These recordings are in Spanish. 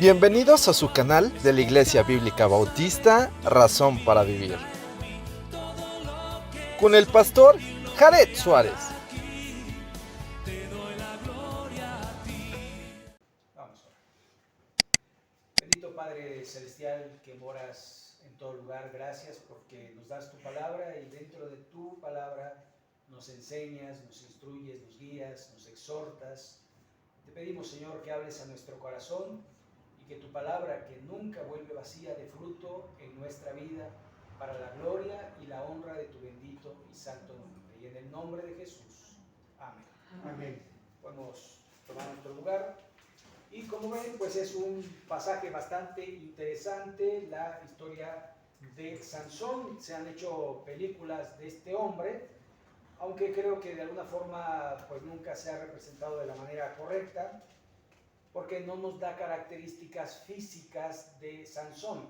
Bienvenidos a su canal de la Iglesia Bíblica Bautista, Razón para Vivir, con el pastor Jared Suárez. Vamos a orar. Bendito Padre Celestial que moras en todo lugar, gracias porque nos das tu palabra y dentro de tu palabra nos enseñas, nos instruyes, nos guías, nos exhortas. Te pedimos, Señor, que hables a nuestro corazón y que tu palabra, que nunca vuelve vacía de fruto en nuestra vida, para la gloria y la honra de tu bendito y santo nombre. Y en el nombre de Jesús. Amén. Amén. Podemos tomar nuestro lugar. Y como ven, pues es un pasaje bastante interesante, la historia de Sansón. Se han hecho películas de este hombre, aunque creo que de alguna forma pues nunca se ha representado de la manera correcta, porque no nos da características físicas de Sansón.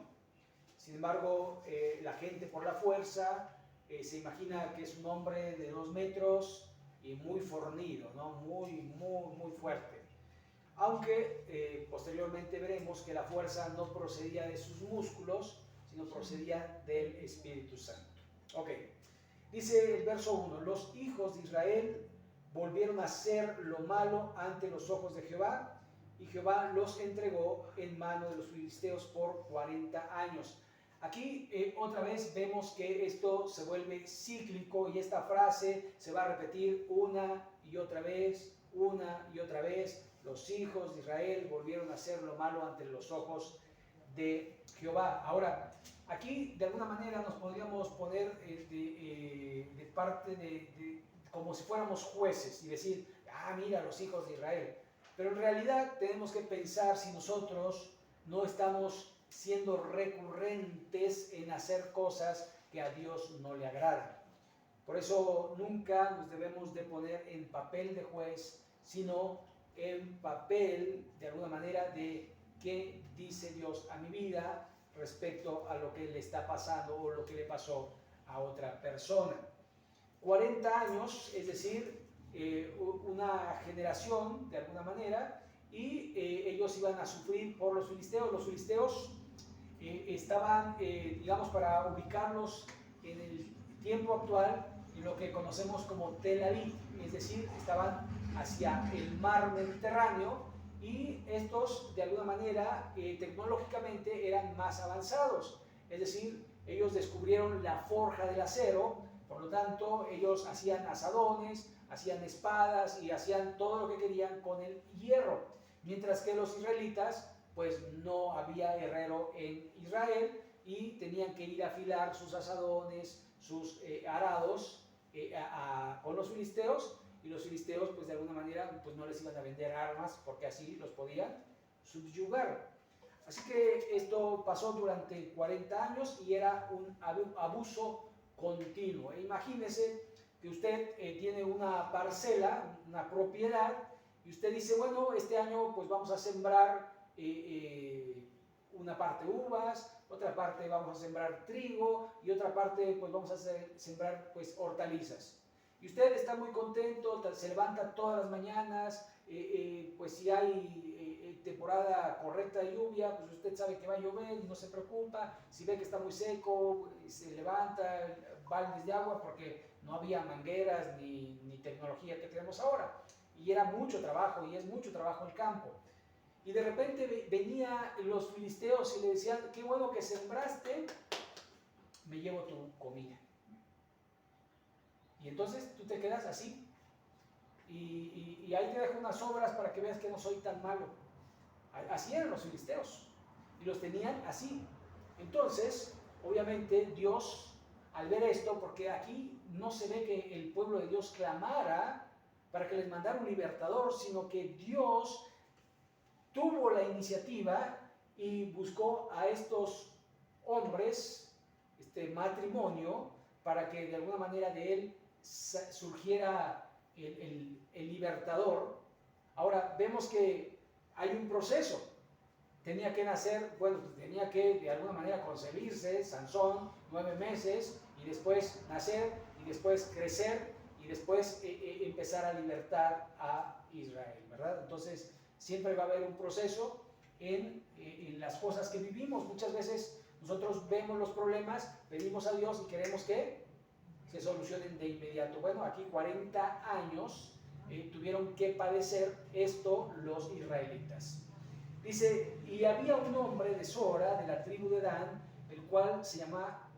Sin embargo, la gente por la fuerza se imagina que es un hombre de 2 metros y muy fornido, ¿no? muy fuerte. Aunque posteriormente veremos que la fuerza no procedía de sus músculos, sino procedía del Espíritu Santo. Ok, dice el verso 1, los hijos de Israel volvieron a hacer lo malo ante los ojos de Jehová, y Jehová los entregó en mano de los filisteos por 40 años. Aquí otra vez vemos que esto se vuelve cíclico y esta frase se va a repetir una y otra vez. Los hijos de Israel volvieron a hacer lo malo ante los ojos de Jehová. Ahora, aquí de alguna manera nos podríamos poner de parte de como si fuéramos jueces y decir, mira, los hijos de Israel. Pero en realidad tenemos que pensar si nosotros no estamos siendo recurrentes en hacer cosas que a Dios no le agradan. Por eso nunca nos debemos de poner en papel de juez, sino en papel, de alguna manera, de qué dice Dios a mi vida respecto a lo que le está pasando o lo que le pasó a otra persona. 40 años, es decir, una generación, de alguna manera, y ellos iban a sufrir por los filisteos. Los filisteos estaban, digamos, para ubicarlos en el tiempo actual, en lo que conocemos como Tel Aviv, es decir, estaban hacia el mar Mediterráneo, y estos de alguna manera tecnológicamente eran más avanzados, es decir, ellos descubrieron la forja del acero, por lo tanto ellos hacían asadones, hacían espadas y hacían todo lo que querían con el hierro, mientras que los israelitas pues no había herrero en Israel y tenían que ir a afilar sus asadones, sus arados con los filisteos, y los filisteos pues de alguna manera pues no les iban a vender armas porque así los podían subyugar. Así que esto pasó durante 40 años y era un abuso continuo. E imagínese que usted tiene una parcela, una propiedad, y usted dice, bueno, este año pues vamos a sembrar una parte uvas, otra parte vamos a sembrar trigo y otra parte pues vamos a sembrar pues hortalizas. Y usted está muy contento, se levanta todas las mañanas, pues si hay temporada correcta de lluvia, pues usted sabe que va a llover y no se preocupa. Si ve que está muy seco, se levanta baldes de agua porque no había mangueras ni tecnología que tenemos ahora. Y era mucho trabajo, y es mucho trabajo el campo. Y de repente venían los filisteos y le decían, qué bueno que sembraste, me llevo tu comida. Y entonces tú te quedas así. Y ahí te dejo unas obras para que veas que no soy tan malo. Así eran los filisteos. Y los tenían así. Entonces, obviamente, Dios, al ver esto, porque aquí no se ve que el pueblo de Dios clamara para que les mandara un libertador, sino que Dios tuvo la iniciativa y buscó a estos hombres, este matrimonio, para que de alguna manera de él surgiera el libertador. Ahora vemos que hay un proceso. Tenía que nacer, bueno, tenía que de alguna manera concebirse Sansón, 9 meses, y después nacer, y después crecer, y después empezar a libertar a Israel, ¿verdad? Entonces siempre va a haber un proceso, en las cosas que vivimos. Muchas veces nosotros vemos los problemas, pedimos a Dios y queremos que se solucionen de inmediato. Bueno, aquí 40 años tuvieron que padecer esto los israelitas. Dice, y había un hombre de Sora, de la tribu de Dan, el cual se llamaba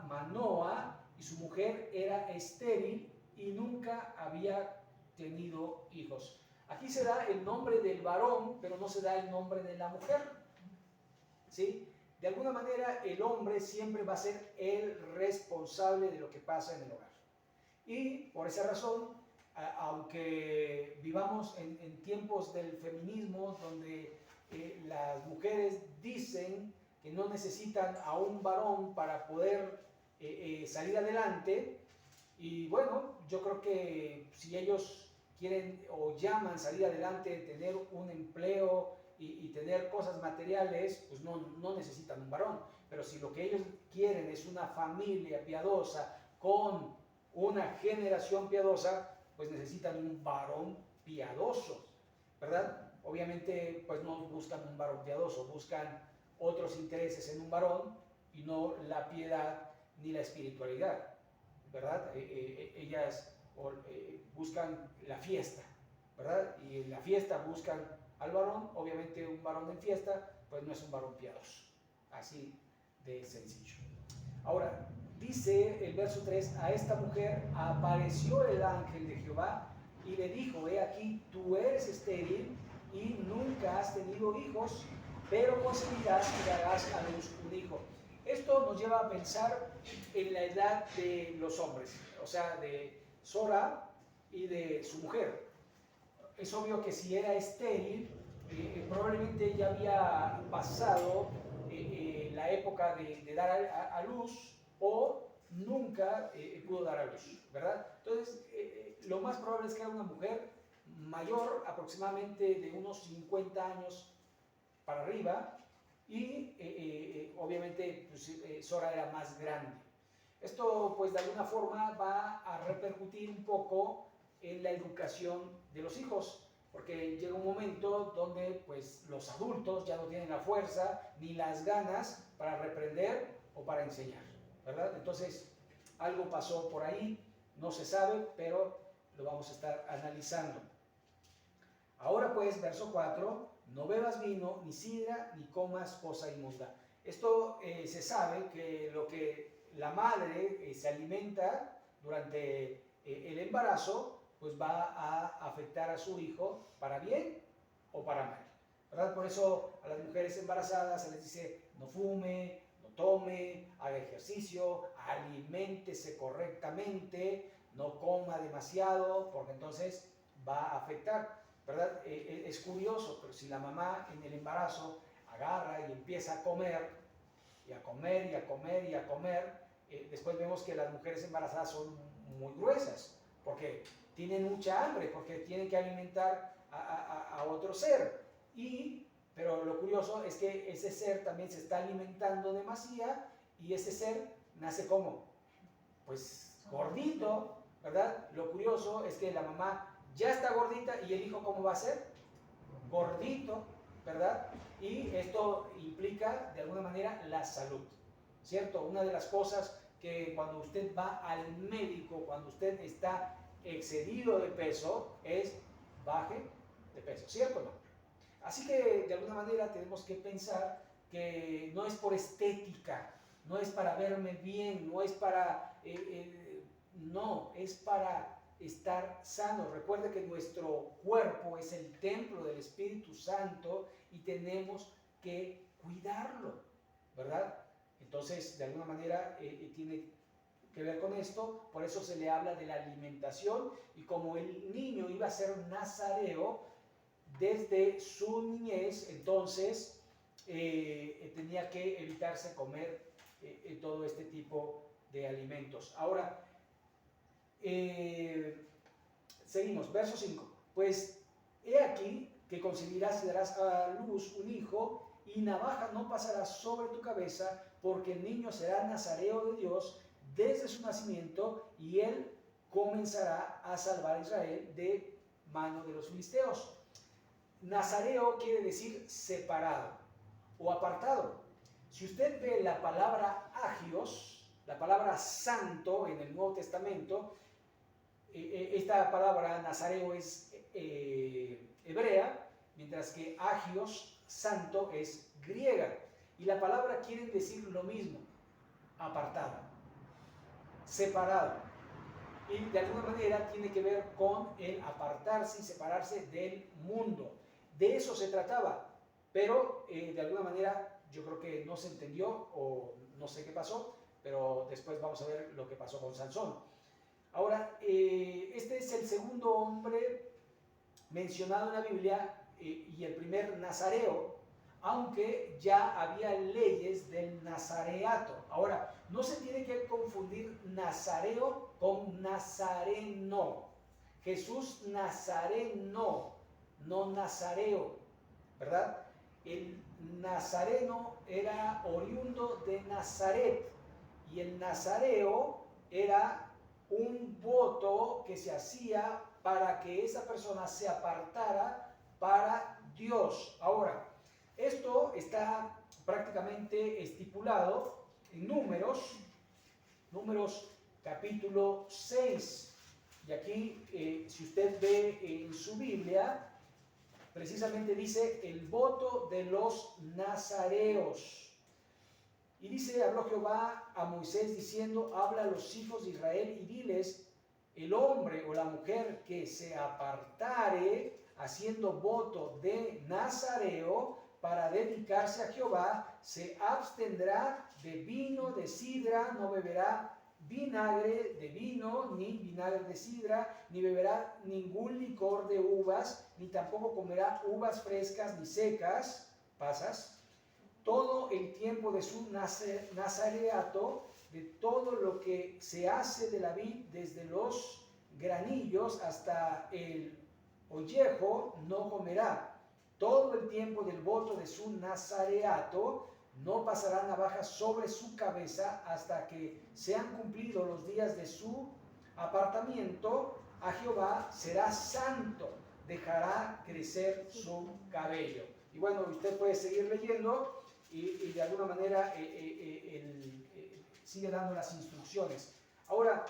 Manoa, y su mujer era estéril y nunca había tenido hijos. Aquí se da el nombre del varón, pero no se da el nombre de la mujer. ¿Sí? De alguna manera el hombre siempre va a ser el responsable de lo que pasa en el hogar. Y por esa razón, aunque vivamos en tiempos del feminismo, donde las mujeres dicen que no necesitan a un varón para poder salir adelante, y bueno, yo creo que si ellos quieren o llaman salir adelante, tener un empleo y tener cosas materiales, pues no necesitan un varón. Pero si lo que ellos quieren es una familia piadosa con una generación piadosa, pues necesitan un varón piadoso, ¿verdad? Obviamente, pues no buscan un varón piadoso, buscan otros intereses en un varón y no la piedad ni la espiritualidad, ¿verdad? Ellas buscan la fiesta, ¿verdad? Y en la fiesta buscan al varón. Obviamente un varón en fiesta, pues no es un varón piadoso, así de sencillo. Ahora, dice el verso 3, a esta mujer apareció el ángel de Jehová y le dijo, he aquí, tú eres estéril y nunca has tenido hijos, pero concebirás y darás a luz un hijo. Esto nos lleva a pensar en la edad de los hombres, o sea, de Sora y de su mujer. Es obvio que si era estéril, probablemente ya había pasado la época de dar a luz, o nunca pudo dar a luz, ¿verdad? Entonces, lo más probable es que era una mujer mayor, aproximadamente de unos 50 años para arriba, y obviamente pues, Sora era más grande. Esto pues de alguna forma va a repercutir un poco en la educación de los hijos, porque llega un momento donde pues los adultos ya no tienen la fuerza ni las ganas para reprender o para enseñar, ¿verdad? Entonces algo pasó por ahí, no se sabe, pero lo vamos a estar analizando. Ahora pues, verso 4, no bebas vino, ni sidra, ni comas cosa inmunda. Esto se sabe que lo que la madre se alimenta durante el embarazo, pues va a afectar a su hijo para bien o para mal, ¿verdad? Por eso a las mujeres embarazadas se les dice no fume, no tome, haga ejercicio, aliméntese correctamente, no coma demasiado, porque entonces va a afectar, ¿verdad? Es curioso, pero si la mamá en el embarazo agarra y empieza a comer, y a comer, y a comer, y a comer, después vemos que las mujeres embarazadas son muy gruesas, porque tienen mucha hambre, porque tienen que alimentar a otro ser. Pero lo curioso es que ese ser también se está alimentando demasiado, y ese ser nace como, pues gordito, ¿verdad? Lo curioso es que la mamá ya está gordita y el hijo ¿cómo va a ser? Gordito, ¿verdad? Y esto implica de alguna manera la salud, ¿cierto? Una de las cosas que cuando usted va al médico, cuando usted está excedido de peso, es baje de peso, ¿cierto o no? Así que de alguna manera tenemos que pensar que no es por estética, no es para verme bien, no es para... no, es para estar sano. Recuerde que nuestro cuerpo es el templo del Espíritu Santo y tenemos que cuidarlo, ¿verdad? Entonces, de alguna manera, tiene que ver con esto. Por eso se le habla de la alimentación, y como el niño iba a ser nazareo desde su niñez, entonces tenía que evitarse comer todo este tipo de alimentos. Ahora, seguimos, verso 5. Pues he aquí que concebirás y darás a luz un hijo, y navaja no pasará sobre tu cabeza, porque el niño será nazareo de Dios desde su nacimiento, y él comenzará a salvar a Israel de mano de los filisteos. Nazareo quiere decir separado o apartado. Si usted ve la palabra agios, la palabra santo en el Nuevo Testamento, esta palabra nazareo es hebrea, mientras que agios, santo, es griega. Y la palabra quiere decir lo mismo, apartado, separado. Y de alguna manera tiene que ver con el apartarse y separarse del mundo. De eso se trataba, pero de alguna manera yo creo que no se entendió o no sé qué pasó, pero después vamos a ver lo que pasó con Sansón. Ahora, este es el segundo hombre mencionado en la Biblia y el primer nazareo, aunque ya había leyes del nazareato. Ahora, no se tiene que confundir nazareo con nazareno. Jesús nazareno, no nazareo, ¿verdad? El nazareno era oriundo de Nazaret y el nazareo era un voto que se hacía para que esa persona se apartara para Dios. Ahora, esto está prácticamente estipulado en Números capítulo 6. Y aquí, si usted ve en su Biblia, precisamente dice el voto de los nazareos. Y dice, habló Jehová a Moisés diciendo, habla a los hijos de Israel y diles, el hombre o la mujer que se apartare haciendo voto de nazareo para dedicarse a Jehová, se abstendrá de vino, de sidra, no beberá vinagre de vino, ni vinagre de sidra, ni beberá ningún licor de uvas, ni tampoco comerá uvas frescas ni secas, pasas, todo el tiempo de su nazareato, de todo lo que se hace de la vid, desde los granillos hasta el ollejo, no comerá. Todo el tiempo del voto de su nazareato, no pasará navaja sobre su cabeza hasta que sean cumplidos los días de su apartamiento. A Jehová será santo, dejará crecer su cabello. Y bueno, usted puede seguir leyendo y de alguna manera sigue dando las instrucciones. Ahora,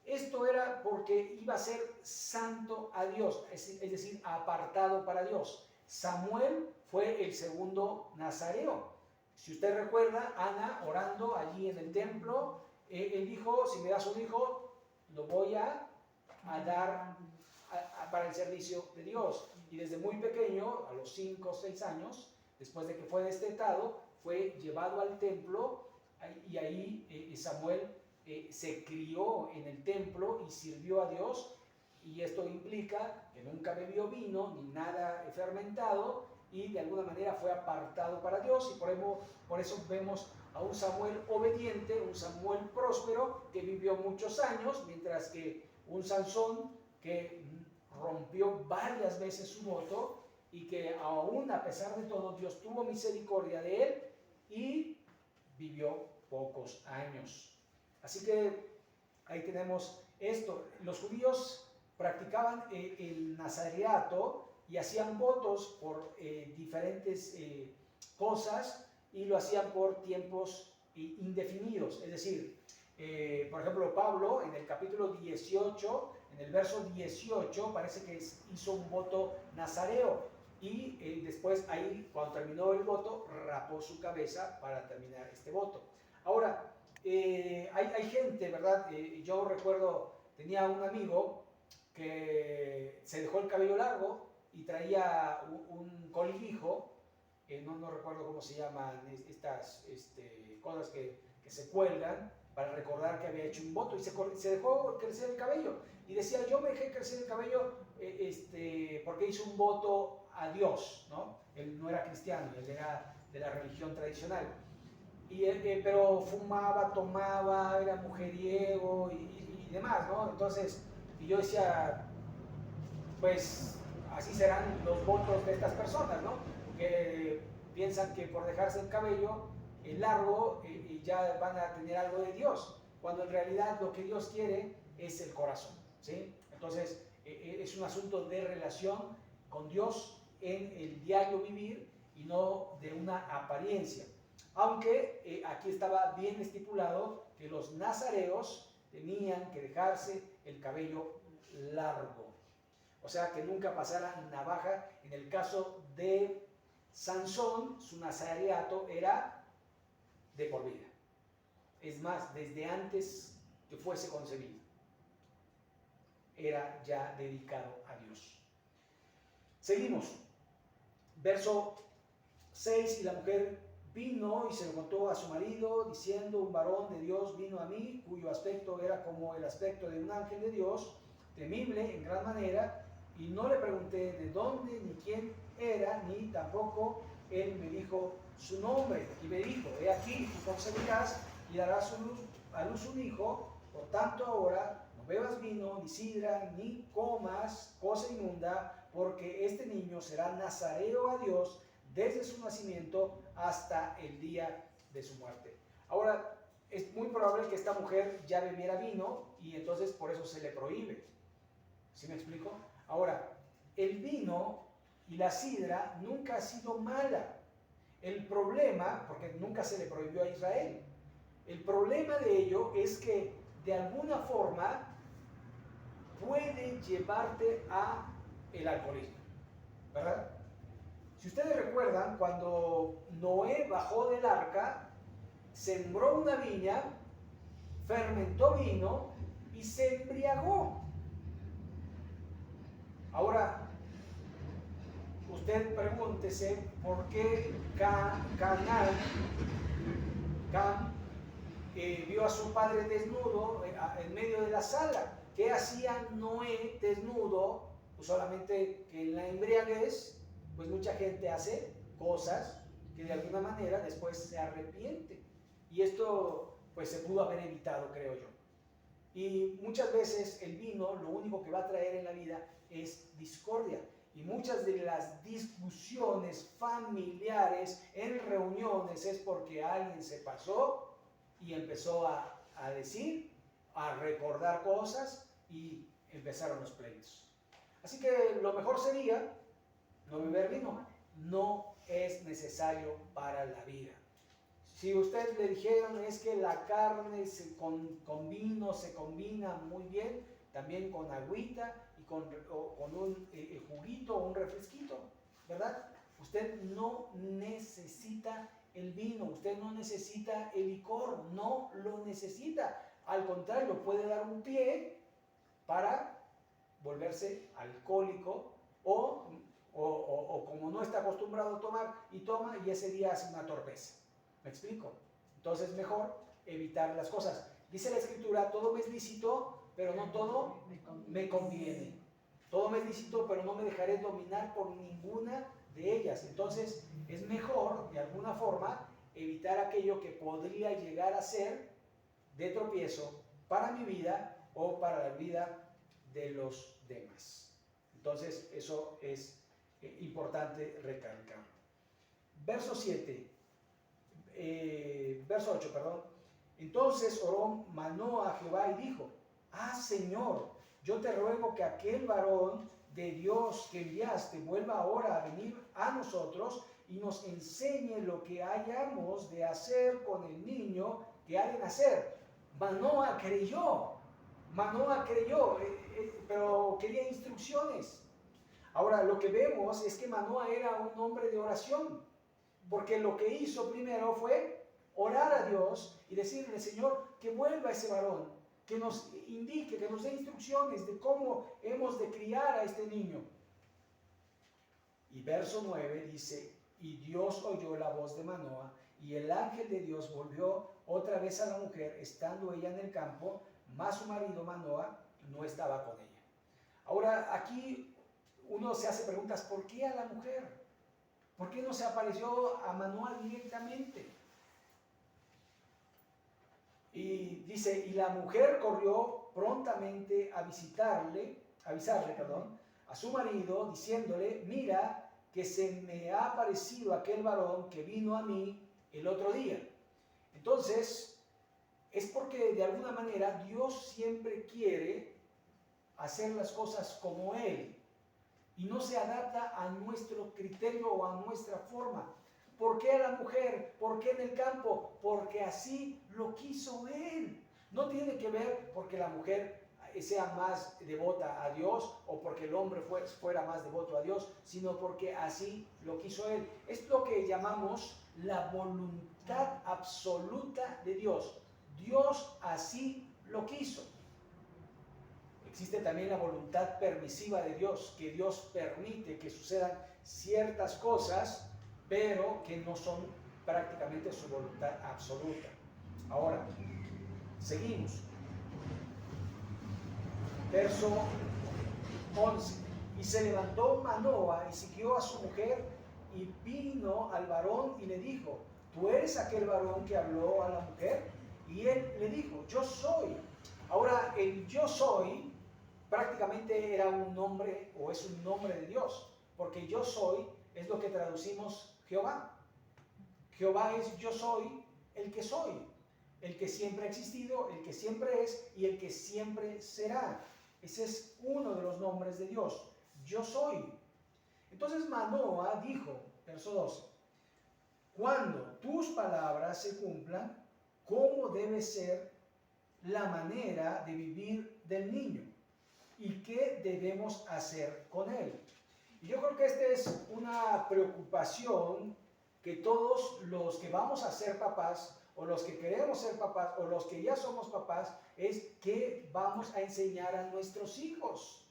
esto era porque iba a ser santo a Dios, es decir, apartado para Dios. Samuel fue el segundo nazareo. Si usted recuerda, Ana orando allí en el templo, él dijo, si me das un hijo, lo voy a dar para el servicio de Dios. Y desde muy pequeño, a los 5 o 6 años, después de que fue destetado, fue llevado al templo y ahí Samuel se crió en el templo y sirvió a Dios. Y esto implica que nunca bebió vino ni nada fermentado y de alguna manera fue apartado para Dios. Y por eso vemos a un Samuel obediente, un Samuel próspero que vivió muchos años, mientras que un Sansón que rompió varias veces su voto y que aún a pesar de todo Dios tuvo misericordia de él y vivió pocos años. Así que ahí tenemos esto. Los judíos practicaban el nazareato y hacían votos por diferentes cosas y lo hacían por tiempos indefinidos. Es decir, por ejemplo, Pablo en el capítulo 18, en el verso 18, parece que hizo un voto nazareo y después ahí, cuando terminó el voto, rapó su cabeza para terminar este voto. Ahora, hay gente, ¿verdad? Yo recuerdo, tenía un amigo que se dejó el cabello largo y traía un colijo, no recuerdo cómo se llaman estas cosas que se cuelgan para recordar que había hecho un voto y se dejó crecer el cabello y decía, yo me dejé crecer el cabello porque hice un voto a Dios, ¿no? Él no era cristiano, él era de la religión tradicional. Pero fumaba, tomaba, era mujeriego y demás, ¿no? Entonces, y yo decía, pues así serán los votos de estas personas, ¿no? Que piensan que por dejarse el cabello largo ya van a tener algo de Dios, cuando en realidad lo que Dios quiere es el corazón, ¿sí? Entonces, es un asunto de relación con Dios en el diario vivir y no de una apariencia. Aunque aquí estaba bien estipulado que los nazareos tenían que dejarse el cabello largo. O sea, que nunca pasara navaja. En el caso de Sansón, su nazareato era de por vida. Es más, desde antes que fuese concebido, era ya dedicado a Dios. Seguimos. Verso 6, y la mujer vino y se lo contó a su marido, diciendo: un varón de Dios vino a mí, cuyo aspecto era como el aspecto de un ángel de Dios, temible en gran manera, y no le pregunté de dónde ni quién era, ni tampoco él me dijo su nombre. Y me dijo: he aquí, tú concebirás y darás a luz un hijo, por tanto ahora no bebas vino, ni sidra, ni comas cosa inmunda, porque este niño será nazareo a Dios desde su nacimiento hasta el día de su muerte. Ahora, es muy probable que esta mujer ya bebiera vino y entonces por eso se le prohíbe. ¿Sí me explico? Ahora, el vino y la sidra nunca ha sido mala. El problema, porque nunca se le prohibió a Israel, el problema de ello es que de alguna forma puede llevarte a el alcoholismo, ¿verdad? Si ustedes recuerdan, cuando Noé bajó del arca, sembró una viña, fermentó vino y se embriagó. Ahora, usted pregúntese por qué Cam vio a su padre desnudo en medio de la sala. ¿Qué hacía Noé desnudo? Pues solamente que en la embriaguez, pues mucha gente hace cosas que de alguna manera después se arrepiente. Y esto pues se pudo haber evitado, creo yo. Y muchas veces el vino lo único que va a traer en la vida es discordia. Y muchas de las discusiones familiares en reuniones es porque alguien se pasó y empezó a decir, a recordar cosas y empezaron los pleitos. Así que lo mejor sería no beber vino. No es necesario para la vida. Si usted le dijeron es que la carne con vino se combina muy bien, también con agüita y con un juguito o un refresquito, ¿verdad? Usted no necesita el vino, usted no necesita el licor, no lo necesita. Al contrario, puede dar un pie para volverse alcohólico o como no está acostumbrado a tomar y toma y ese día hace una torpeza. ¿Me explico? Entonces mejor evitar las cosas. Dice la Escritura: todo me es lícito, pero no todo me conviene. Todo me es lícito, pero no me dejaré dominar por ninguna de ellas. Entonces es mejor, de alguna forma, evitar aquello que podría llegar a ser de tropiezo para mi vida o para la vida de los demás. Entonces eso es importante recalcar. Verso 8, perdón. Entonces oró Manoa a Jehová y dijo: Señor, yo te ruego que aquel varón de Dios que enviaste vuelva ahora a venir a nosotros y nos enseñe lo que hayamos de hacer con el niño que ha de nacer. Manoa creyó, pero quería instrucciones. Ahora, lo que vemos es que Manoa era un hombre de oración, porque lo que hizo primero fue orar a Dios y decirle: Señor, que vuelva ese varón, que nos indique, que nos dé instrucciones de cómo hemos de criar a este niño. Y verso 9 dice: y Dios oyó la voz de Manoa, y el ángel de Dios volvió otra vez a la mujer, estando ella en el campo, mas su marido Manoa no estaba con ella. Ahora aquí uno se hace preguntas: ¿por qué a la mujer? ¿Por qué no se apareció a Manoa directamente? Y dice: y la mujer corrió prontamente a avisarle, a su marido, diciéndole: mira, que se me ha aparecido aquel varón que vino a mí el otro día. Entonces, es porque de alguna manera Dios siempre quiere hacer las cosas como Él. y no se adapta a nuestro criterio o a nuestra forma. ¿Por qué a la mujer? ¿Por qué en el campo? Porque así lo quiso Él. No tiene que ver porque la mujer sea más devota a Dios o porque el hombre fuera más devoto a Dios, sino porque así lo quiso Él. Es lo que llamamos la voluntad absoluta de Dios. Dios así lo quiso. Existe también la voluntad permisiva de Dios, que Dios permite que sucedan ciertas cosas, pero que no son prácticamente su voluntad absoluta. Ahora, seguimos. Verso 11. Y se levantó Manoa y siguió a su mujer y vino al varón y le dijo, ¿tú eres aquel varón que habló a la mujer? Y él le dijo, yo soy. Ahora, el yo soy prácticamente era un nombre o es un nombre de Dios, porque yo soy es lo que traducimos Jehová. Jehová es yo soy el que siempre ha existido, el que siempre es y el que siempre será. Ese es uno de los nombres de Dios, yo soy. Entonces Manoa dijo, verso 12, cuando tus palabras se cumplan, ¿cómo debe ser la manera de vivir del niño? ¿Y qué debemos hacer con él? Y yo creo que esta es una preocupación que todos los que vamos a ser papás, o los que queremos ser papás, o los que ya somos papás, es qué vamos a enseñar a nuestros hijos.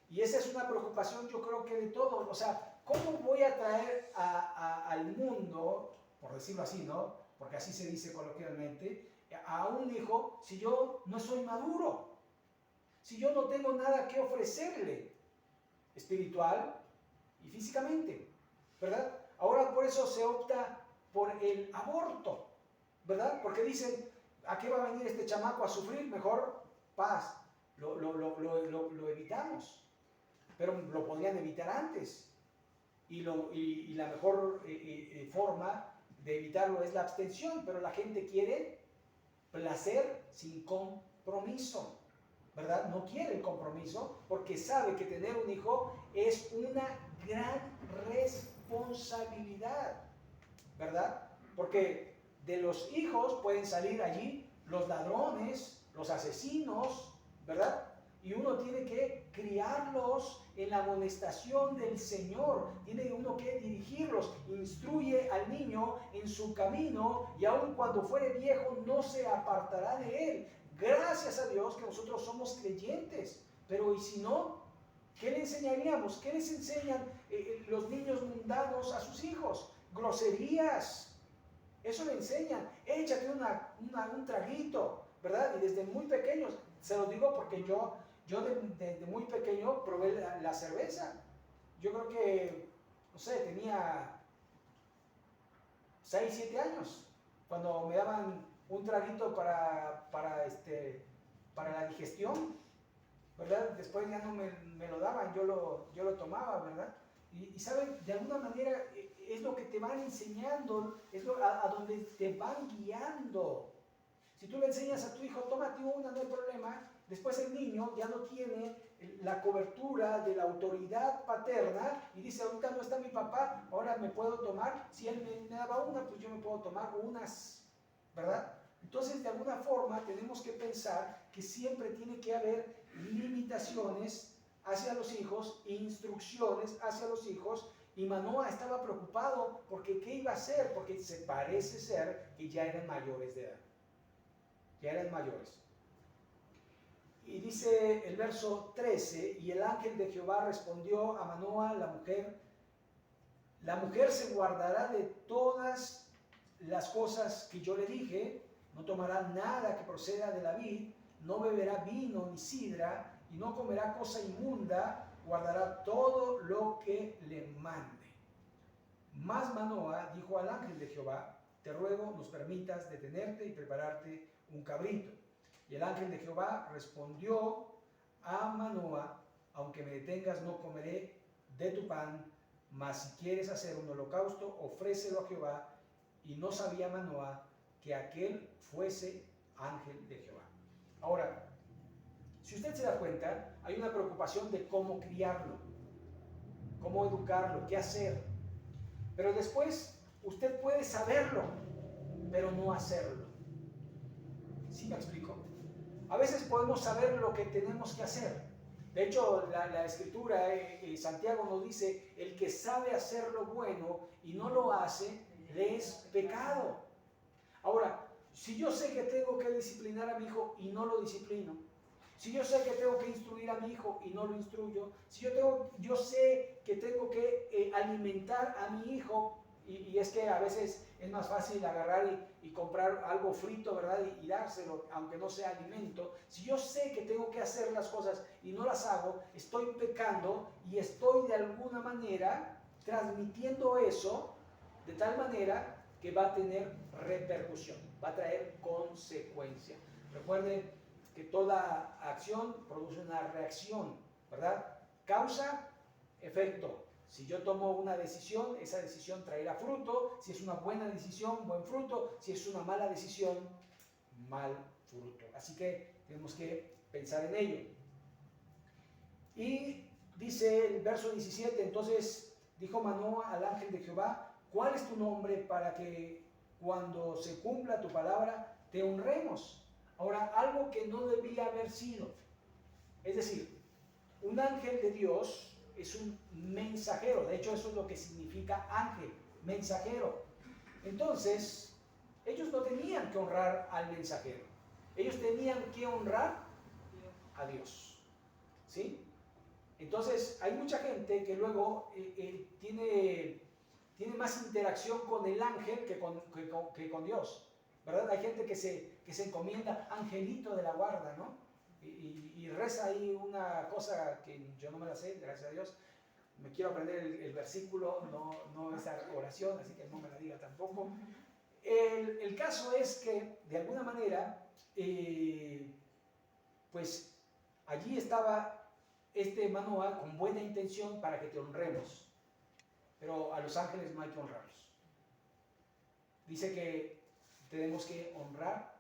Y esa es una preocupación, yo creo que de todos. O sea, ¿cómo voy a traer al mundo, por decirlo así, ¿no? Porque así se dice coloquialmente, a un hijo si yo no soy maduro? Si yo no tengo nada que ofrecerle, espiritual y físicamente, ¿verdad? Ahora por eso se opta por el aborto, ¿verdad? Porque dicen, ¿a qué va a venir este chamaco a sufrir? Mejor paz, lo evitamos, pero lo podrían evitar antes. Y la mejor forma de evitarlo es la abstención, pero la gente quiere placer sin compromiso, ¿verdad? No quiere el compromiso porque sabe que tener un hijo es una gran responsabilidad, ¿verdad? Porque de los hijos pueden salir allí los ladrones, los asesinos, ¿verdad? Y uno tiene que criarlos en la amonestación del Señor, tiene uno que dirigirlos, instruye al niño en su camino y aun cuando fuere viejo no se apartará de él. Gracias a Dios que nosotros somos creyentes, pero ¿y si no? ¿Qué le enseñaríamos? ¿Qué les enseñan los niños mundanos a sus hijos? Groserías. Eso le enseñan. Échate un traguito, ¿verdad? Y desde muy pequeños, se lo digo porque yo de muy pequeño probé la cerveza. Yo creo que, no sé, tenía 6, 7 años, cuando me daban un traguito para la digestión, ¿verdad? Después ya no me lo daban, yo lo tomaba, ¿verdad? Y saben, de alguna manera es lo que te van enseñando, es a donde te van guiando. Si tú le enseñas a tu hijo, tómate una, no hay problema, después el niño ya no tiene la cobertura de la autoridad paterna y dice, ahorita no está mi papá, ahora me puedo tomar, si él me daba una, pues yo me puedo tomar unas, ¿verdad? Entonces, de alguna forma, tenemos que pensar que siempre tiene que haber limitaciones hacia los hijos, instrucciones hacia los hijos, y Manoa estaba preocupado porque ¿qué iba a hacer? Porque se parece ser que ya eran mayores de edad. Ya eran mayores. Y dice el verso 13, y el ángel de Jehová respondió a Manoa, la mujer se guardará de todas las cosas que yo le dije, no tomará nada que proceda de la vid, no beberá vino ni sidra, y no comerá cosa inmunda, guardará todo lo que le mande. Mas Manoa dijo al ángel de Jehová, te ruego nos permitas detenerte y prepararte un cabrito. Y el ángel de Jehová respondió a Manoa, aunque me detengas no comeré de tu pan, mas si quieres hacer un holocausto, ofrécelo a Jehová. Y no sabía Manoa que aquel fuese ángel de Jehová. Ahora, si usted se da cuenta, hay una preocupación de cómo criarlo. cómo educarlo, qué hacer. Pero después usted puede saberlo, pero no hacerlo. ¿Sí me explico? A veces podemos saber lo que tenemos que hacer. De hecho, la escritura, Santiago nos dice, el que sabe hacer lo bueno y no lo hace, le es pecado. Ahora, si yo sé que tengo que disciplinar a mi hijo y no lo disciplino, si yo sé que tengo que instruir a mi hijo y no lo instruyo, si yo sé que tengo que alimentar a mi hijo, y es que a veces es más fácil agarrar y comprar algo frito, ¿verdad? Y dárselo, aunque no sea alimento. Si yo sé que tengo que hacer las cosas y no las hago, estoy pecando y estoy de alguna manera transmitiendo eso de tal manera que va a tener repercusión, va a traer consecuencia. Recuerden que toda acción produce una reacción, ¿verdad? Causa, efecto. Si yo tomo una decisión, esa decisión traerá fruto. Si es una buena decisión, buen fruto. Si es una mala decisión, mal fruto. Así que tenemos que pensar en ello. Y dice el verso 17, entonces dijo Manoah al ángel de Jehová, ¿cuál es tu nombre para que cuando se cumpla tu palabra te honremos? Ahora, algo que no debía haber sido. Es decir, un ángel de Dios es un mensajero. De hecho, eso es lo que significa ángel, mensajero. Entonces, ellos no tenían que honrar al mensajero. Ellos tenían que honrar a Dios. ¿Sí? Entonces, hay mucha gente que luego tiene más interacción con el ángel que con Dios, ¿verdad? Hay gente que se encomienda, angelito de la guarda, ¿no? Y reza ahí una cosa que yo no me la sé, gracias a Dios. Me quiero aprender el versículo, no esa oración, así que no me la diga tampoco. El caso es que, de alguna manera, pues allí estaba este Manoah con buena intención para que te honremos, pero a los ángeles no hay que honrarlos. Dice que tenemos que honrar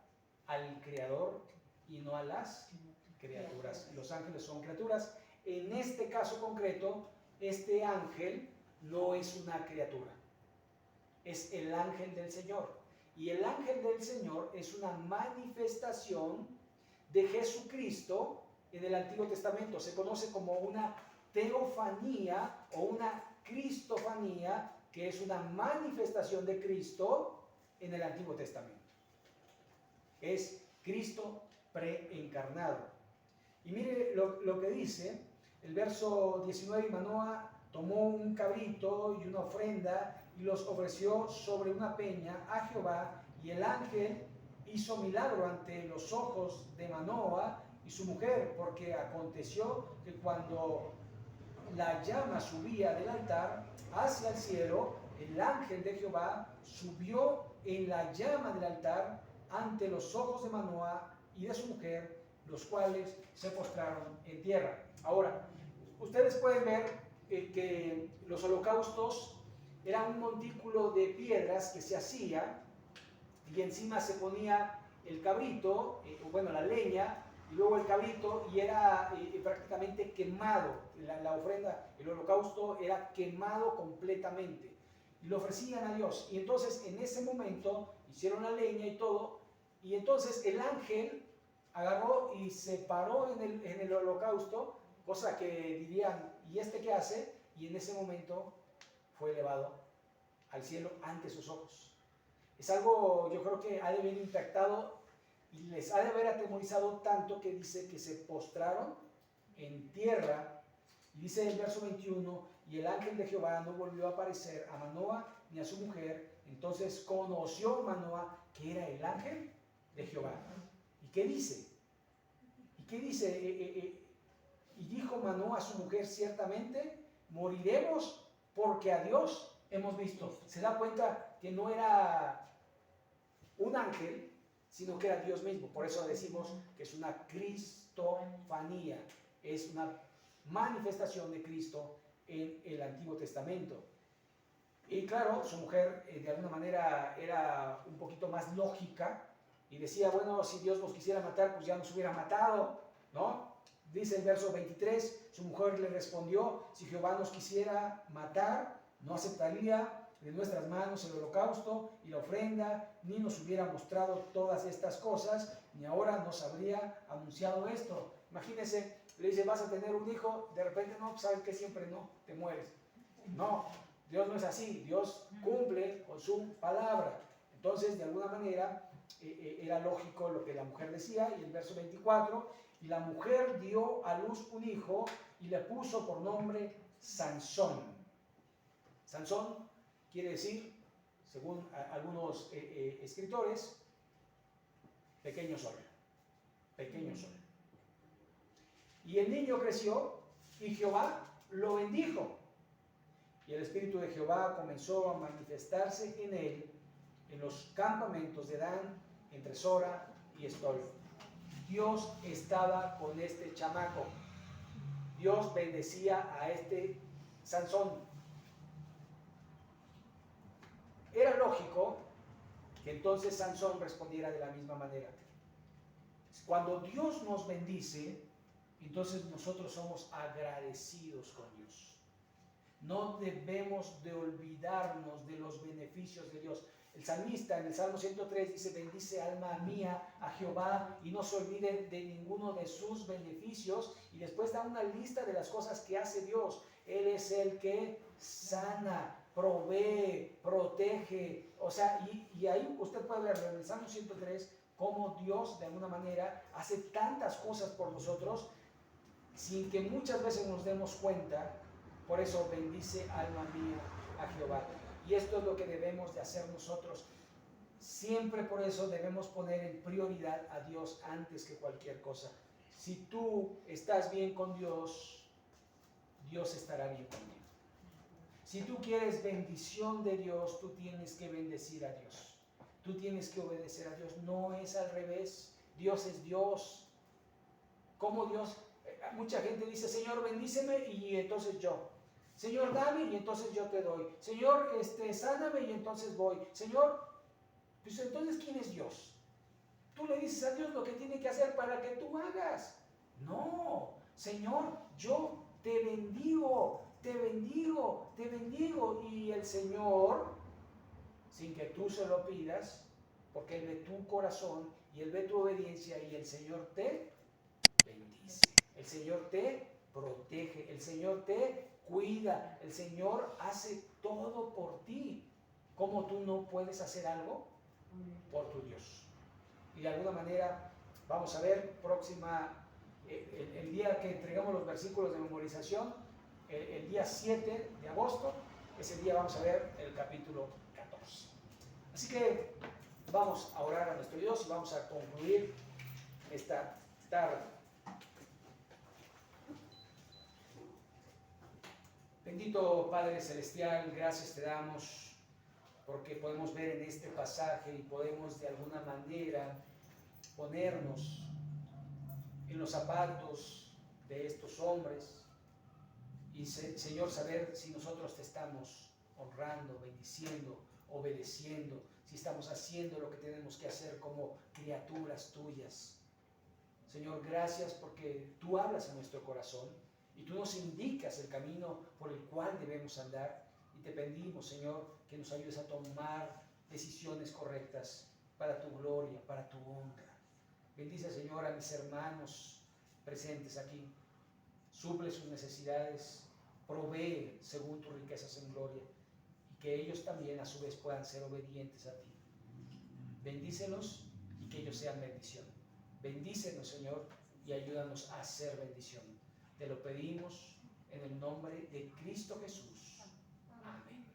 al Creador y no a las criaturas. Los ángeles son criaturas. En este caso concreto, este ángel no es una criatura, es el ángel del Señor. Y el ángel del Señor es una manifestación de Jesucristo en el Antiguo Testamento. Se conoce como una teofanía o una cristofanía, que es una manifestación de Cristo en el Antiguo Testamento. Es Cristo preencarnado. Y mire lo que dice el verso 19, y Manoah tomó un cabrito y una ofrenda y los ofreció sobre una peña a Jehová, y el ángel hizo milagro ante los ojos de Manoah y su mujer, porque aconteció que cuando la llama subía del altar hacia el cielo, el ángel de Jehová subió en la llama del altar ante los ojos de Manoah y de su mujer, los cuales se postraron en tierra. Ahora, ustedes pueden ver que los holocaustos eran un montículo de piedras que se hacía y encima se ponía el cabrito, la leña, y luego el cabrito, y era prácticamente quemado. La ofrenda, el holocausto era quemado completamente y lo ofrecían a Dios. Y entonces en ese momento hicieron la leña y todo, y entonces el ángel agarró y se paró en el holocausto, cosa que dirían, ¿y este qué hace? Y en ese momento fue elevado al cielo ante sus ojos. Es algo, yo creo que ha de haber impactado y les ha de haber atemorizado tanto, que dice que se postraron en tierra. Y dice el verso 21, y el ángel de Jehová no volvió a aparecer a Manoah ni a su mujer. Entonces conoció Manoah que era el ángel de Jehová. ¿Y qué dice? ¿Y qué dice? Y dijo Manoah a su mujer, ciertamente moriremos porque a Dios hemos visto. Se da cuenta que no era un ángel, sino que era Dios mismo. Por eso decimos que es una cristofanía, es una manifestación de Cristo en el Antiguo Testamento. Y claro, su mujer de alguna manera era un poquito más lógica y decía, bueno, si Dios nos quisiera matar, pues ya nos hubiera matado, ¿no? Dice el verso 23, su mujer le respondió, si Jehová nos quisiera matar, no aceptaría de nuestras manos el holocausto y la ofrenda, ni nos hubiera mostrado todas estas cosas, ni ahora nos habría anunciado esto. Imagínense, le dice, vas a tener un hijo, de repente no, sabes que siempre no, te mueres. No, Dios no es así, Dios cumple con su palabra. Entonces, de alguna manera, era lógico lo que la mujer decía, y el verso 24, y la mujer dio a luz un hijo y le puso por nombre Sansón. Sansón quiere decir, según algunos escritores, pequeño sol, pequeño sol. Y el niño creció y Jehová lo bendijo. Y el Espíritu de Jehová comenzó a manifestarse en él en los campamentos de Dan, entre Sora y Estol. Dios estaba con este chamaco. Dios bendecía a este Sansón. Era lógico que entonces Sansón respondiera de la misma manera. Cuando Dios nos bendice, entonces nosotros somos agradecidos con Dios. No debemos de olvidarnos de los beneficios de Dios. El salmista en el Salmo 103 dice, bendice alma mía a Jehová y no se olvide de ninguno de sus beneficios. Y después da una lista de las cosas que hace Dios. Él es el que sana, provee, protege. O sea, y ahí usted puede ver en el Salmo 103 cómo Dios de alguna manera hace tantas cosas por nosotros sin que muchas veces nos demos cuenta. Por eso bendice alma mía a Jehová. Y esto es lo que debemos de hacer nosotros. Siempre por eso debemos poner en prioridad a Dios antes que cualquier cosa. Si tú estás bien con Dios, Dios estará bien contigo. Si tú quieres bendición de Dios, tú tienes que bendecir a Dios. Tú tienes que obedecer a Dios. No es al revés. Dios es Dios. ¿Cómo Dios? Mucha gente dice, Señor, bendíceme y entonces yo. Señor, dame y entonces yo te doy. Señor, sáname y entonces voy. Señor, pues entonces, ¿quién es Dios? Tú le dices a Dios lo que tiene que hacer para que tú hagas. No, Señor, yo te bendigo, te bendigo, te bendigo. Y el Señor, sin que tú se lo pidas, porque Él ve tu corazón y Él ve tu obediencia y el Señor te bendice. El Señor te protege, el Señor te cuida, el Señor hace todo por ti. ¿Cómo tú no puedes hacer algo? Por tu Dios. Y de alguna manera, vamos a ver, el día que entregamos los versículos de memorización, el día 7 de agosto, ese día vamos a ver el capítulo 14. Así que vamos a orar a nuestro Dios y vamos a concluir esta tarde. Bendito Padre Celestial, gracias te damos porque podemos ver en este pasaje y podemos de alguna manera ponernos en los zapatos de estos hombres y, Señor, saber si nosotros te estamos honrando, bendiciendo, obedeciendo, si estamos haciendo lo que tenemos que hacer como criaturas tuyas. Señor, gracias porque tú hablas a nuestro corazón y tú nos indicas el camino por el cual debemos andar. Y te pedimos, Señor, que nos ayudes a tomar decisiones correctas para tu gloria, para tu honra. Bendice, Señor, a mis hermanos presentes aquí. Suple sus necesidades, provee según tus riquezas en gloria. Y que ellos también a su vez puedan ser obedientes a ti. Bendícelos y que ellos sean bendición. Bendícenos, Señor, y ayúdanos a ser bendición. Te lo pedimos en el nombre de Cristo Jesús. Amén.